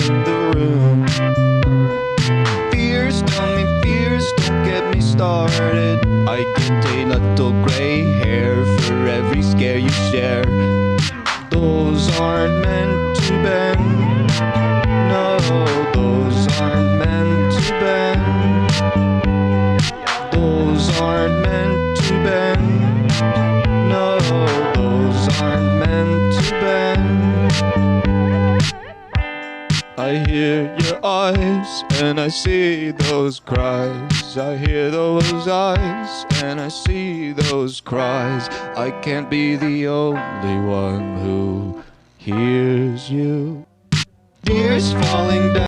in the room. Fears, tell me fears, don't get me started. I get a little gray hair for every scare you share. Those aren't meant to bend. No, those aren't meant to bend. Those aren't meant to bend. No, those aren't meant to bend. I hear your eyes and I see those cries. I hear those eyes and I see those cries. I can't be the only one who hears you. Tears falling down.